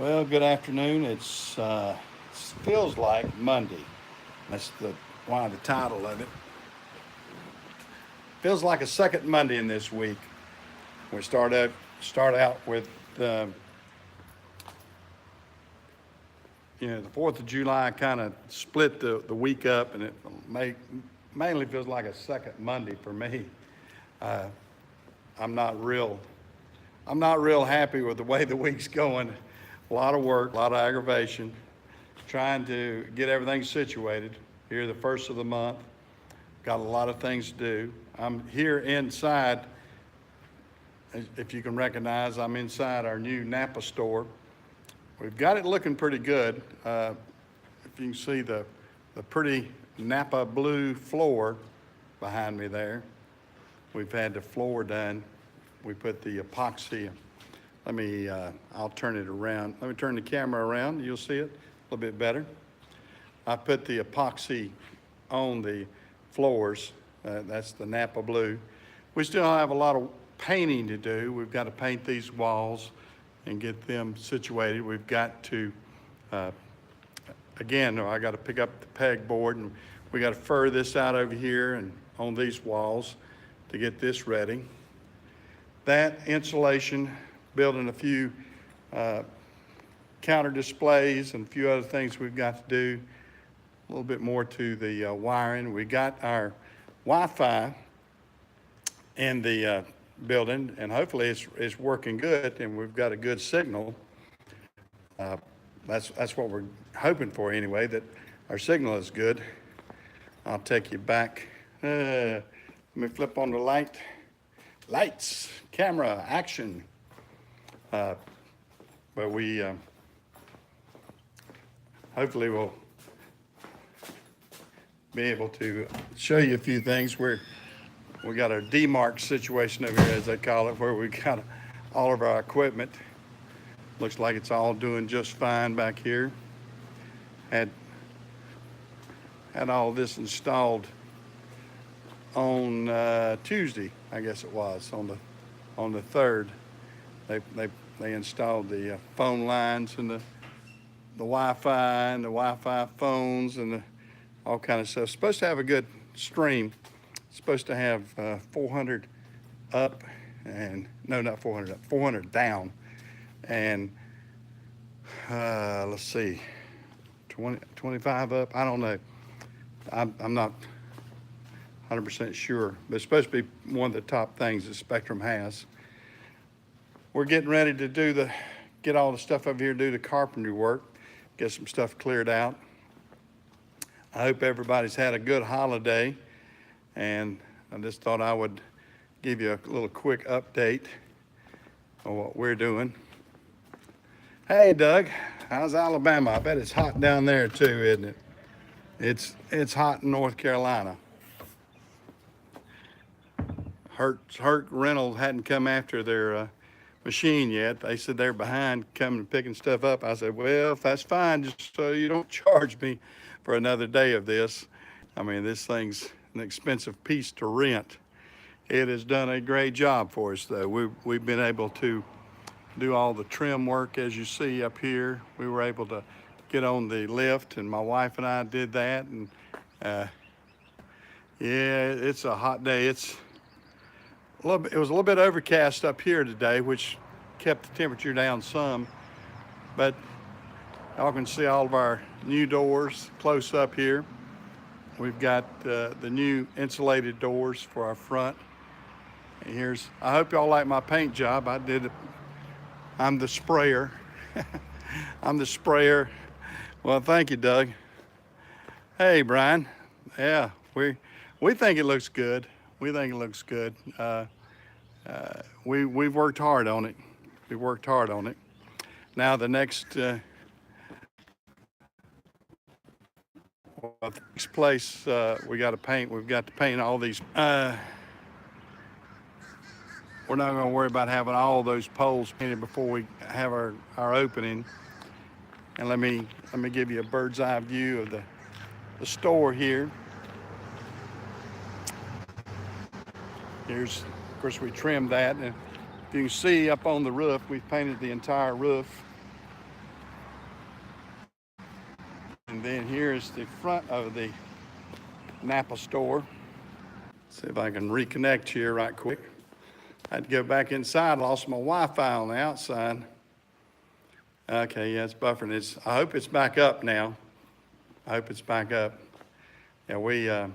Well, good afternoon. Feels like Monday. That's the why the title of it. Feels like a second Monday in this week. We start out with the the Fourth of July kind of split the week up, and it mainly feels like a second Monday for me. Uh, I'm not real I'm not real happy with the way the week's going. A lot of work, a lot of aggravation, trying to get everything situated. Here, the first of the month, got a lot of things to do. I'm here inside, if you can recognize, I'm inside our new Napa store. We've got it looking pretty good. If you can see the pretty Napa blue floor behind me there. We've had the floor done. We put the epoxy. I'll turn it around. Let me turn the camera around. You'll see it a little bit better. I put the epoxy on the floors. That's the Napa blue. We still have a lot of painting to do. We've got to paint these walls and get them situated. We've got to, I got to pick up the pegboard, and we got to fur this out over here and on these walls to get this ready. That insulation, building a few counter displays and a few other things we've got to do. A little bit more to the wiring. We got our Wi-Fi in the building, and hopefully it's working good, and we've got a good signal. That's what we're hoping for anyway, that our signal is good. I'll take you back. Let me flip on the lights, camera, action. But we hopefully will be able to show you a few things. We got our demarc situation over here, as they call it, where we got all of our equipment. Looks like it's all doing just fine back here. Had all this installed on Tuesday, I guess it was, on the 3rd. They installed the phone lines and the Wi-Fi and the Wi-Fi phones and all kind of stuff. Supposed to have a good stream. Supposed to have 400 up and no, not 400 up, 400 down, and let's see, 25 up. I don't know. I'm not 100% sure, but it's supposed to be one of the top things that Spectrum has. We're getting ready to get all the stuff over here, do the carpentry work, get some stuff cleared out. I hope everybody's had a good holiday, and I just thought I would give you a little quick update on what we're doing. Hey, Doug, how's Alabama? I bet it's hot down there too, isn't it? It's hot in North Carolina. Hurt Reynolds hadn't come after their machine yet. They said they're behind coming and picking stuff up. I said, well, if that's fine, just so you don't charge me for another day of this. I mean, this thing's an expensive piece to rent. It has done a great job for us, though. We've been able to do all the trim work, as you see up here. We were able to get on the lift, and my wife and I did that. And yeah, it's a hot day. It was a little bit overcast up here today, which kept the temperature down some. But y'all can see all of our new doors close up here. We've got the new insulated doors for our front. And I hope y'all like my paint job. I did it. I'm the sprayer. I'm the sprayer. Well, thank you, Doug. Hey, Brian. Yeah, we think it looks good. We think it looks good. We've worked hard on it. We worked hard on it. Now the next place we got to paint. We've got to paint all these. We're not going to worry about having all those poles painted before we have our opening. And let me give you a bird's eye view of the store here. Of course, we trimmed that. And if you can see up on the roof, we've painted the entire roof. And then here's the front of the Napa store. See if I can reconnect here right quick. I had to go back inside, lost my Wi-Fi on the outside. Okay, yeah, it's buffering. I hope it's back up now. I hope it's back up. Yeah,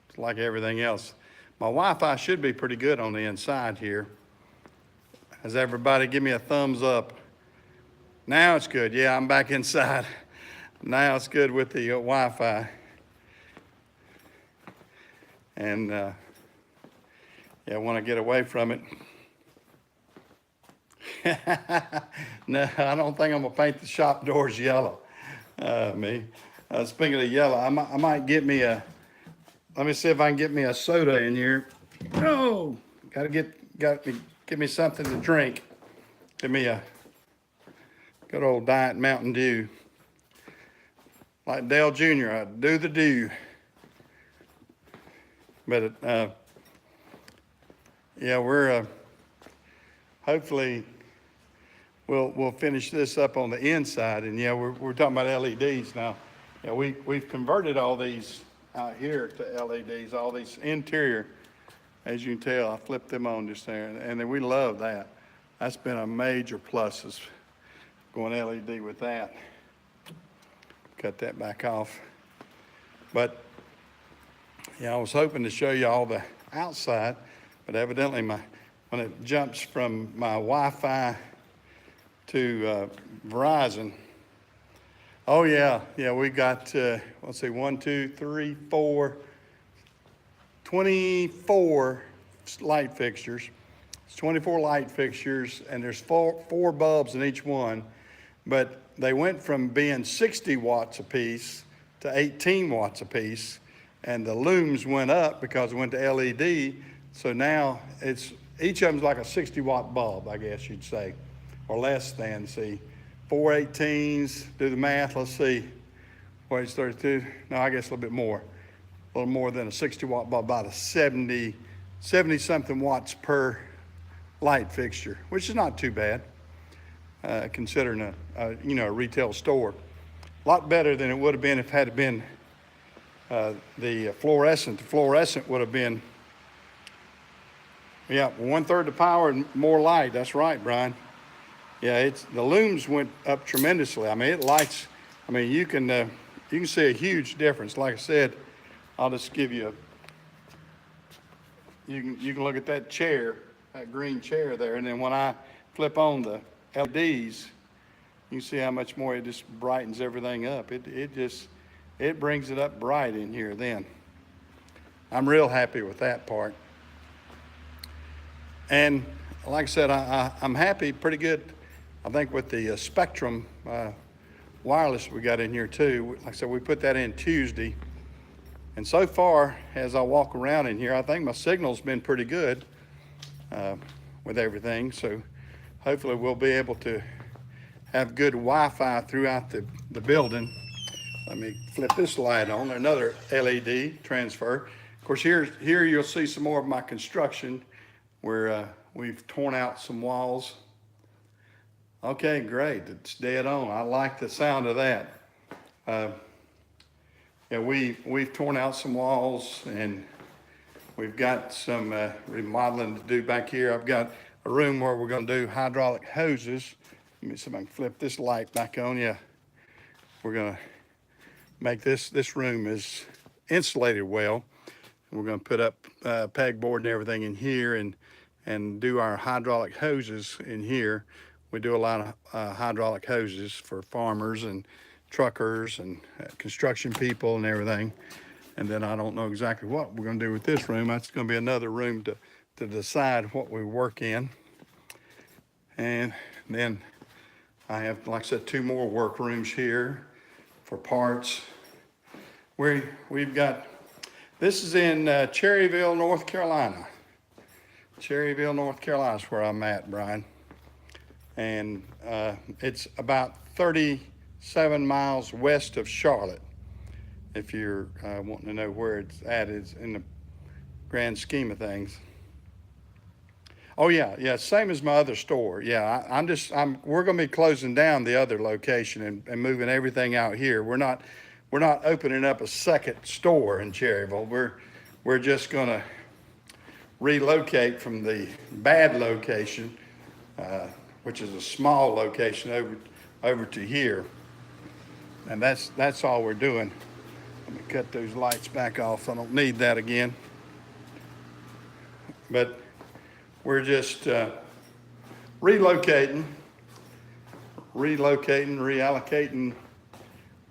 it's like everything else. My Wi-Fi should be pretty good on the inside here. Has everybody give me a thumbs up? Now it's good. Yeah, I'm back inside. Now it's good with the Wi-Fi. And yeah, I want to get away from it. No, I don't think I'm gonna paint the shop doors yellow. Speaking of yellow, I might get me let me see if I can get me a soda in here. Oh, gotta get me something to drink. Give me a good old Diet Mountain Dew. Like Dale Jr., I do the dew. But yeah, we're hopefully we'll finish this up on the inside. And yeah, we're talking about LEDs now. Yeah, we've converted all these out here to LEDs, all these interior. As you can tell, I flipped them on just there, and then we love that. That's been a major plus, is going LED with that. Cut that back off. But yeah, I was hoping to show you all the outside, but evidently when it jumps from my Wi-Fi to Verizon, oh yeah, we got, let's see, 24 light fixtures. It's 24 light fixtures, and there's four bulbs in each one, but they went from being 60 watts apiece to 18 watts apiece, and the looms went up because it went to LED, so now each of them's like a 60 watt bulb, I guess you'd say, or less than. See, 4 18s, do the math, let's see, wait, it's 32, no, I guess a little bit more. A little more than a 60 watt bulb, about a 70 something watts per light fixture, which is not too bad, considering a retail store. A lot better than it would have been if it had been the fluorescent. The fluorescent would have been, yeah, 1/3 the power and more light. That's right, Brian. Yeah, the looms went up tremendously. I mean, it lights. I mean, you can see a huge difference. Like I said, I'll just give you you can look at that chair, that green chair there, and then when I flip on the LEDs, you can see how much more it just brightens everything up. It brings it up bright in here then. I'm real happy with that part. And like I said, I'm happy, pretty good, I think, with the Spectrum wireless we got in here too. Like I said, we put that in Tuesday. And so far, as I walk around in here, I think my signal's been pretty good with everything. So hopefully we'll be able to have good Wi-Fi throughout the building. Let me flip this light on, another LED transfer. Of course, here you'll see some more of my construction where we've torn out some walls. Okay, great, it's dead on. I like the sound of that. Yeah, we've torn out some walls, and we've got some remodeling to do back here. I've got a room where we're going to do hydraulic hoses. Let me see if I can flip this light back on. Yeah, we're going to make this room is insulated well. We're going to put up pegboard and everything in here, and do our hydraulic hoses in here. We do a lot of hydraulic hoses for farmers and truckers and construction people and everything. And then I don't know exactly what we're going to do with this room. That's going to be another room to decide what we work in. And then I have, like I said, 2 more work rooms here for parts. We've got, this is in Cherryville, North Carolina. Cherryville, North Carolina is where I'm at, Brian. And it's about 37 miles west of Charlotte. If you're wanting to know where it's at, it's in the grand scheme of things. Oh yeah, same as my other store. Yeah, we're gonna be closing down the other location and moving everything out here. We're we're not opening up a second store in Cherryville. We're just gonna relocate from the bad location, which is a small location, over to here. And that's all we're doing. Let me cut those lights back off. I don't need that again. But we're just relocating, reallocating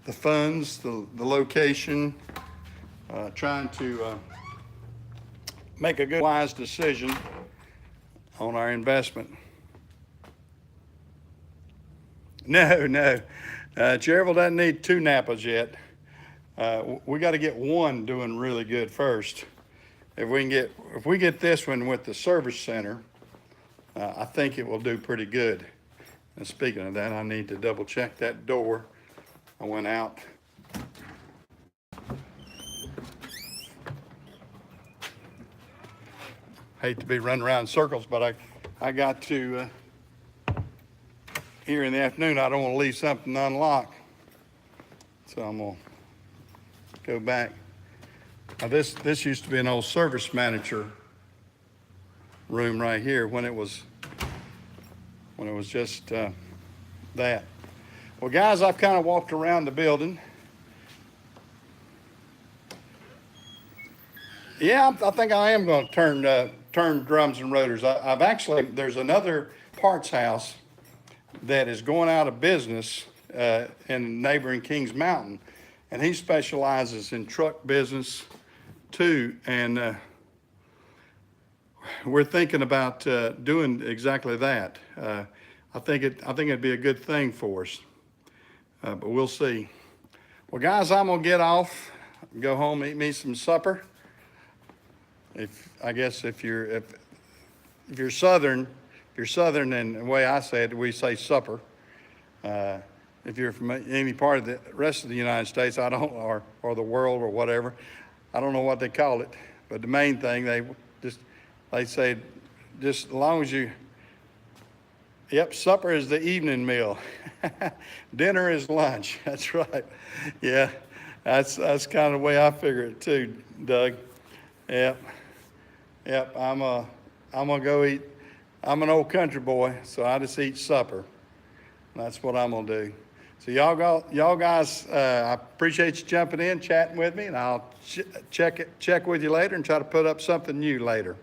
the funds, the location, trying to make a good, wise decision on our investment. No, Cherryville doesn't need 2 Napas yet. We got to get one doing really good first. If we get this one with the service center, I think it will do pretty good. And speaking of that, I need to double check that door. I went out. Hate to be running around in circles, but I got to, here in the afternoon, I don't want to leave something unlocked. So I'm going to go back. Now this used to be an old service manager room right here when it was just that. Well, guys, I've kind of walked around the building. Yeah, I think I am going to turn drums and rotors. I've actually, there's another parts house that is going out of business in neighboring Kings Mountain, and he specializes in truck business too. And we're thinking about doing exactly that. I think it'd be a good thing for us, but we'll see. Well, guys, I'm gonna get off, go home, eat me some supper. If you're Southern, and the way I say it, we say supper. If you're from any part of the rest of the United States, I don't, or the world or whatever, I don't know what they call it. But the main thing, they say, just as long as you, yep, supper is the evening meal. Dinner is lunch. That's right. Yeah, that's kind of the way I figure it too, Doug. Yep. I'm gonna go eat. I'm an old country boy, so I just eat supper. That's what I'm gonna do. So y'all guys, I appreciate you jumping in, chatting with me, and I'll check with you later and try to put up something new later.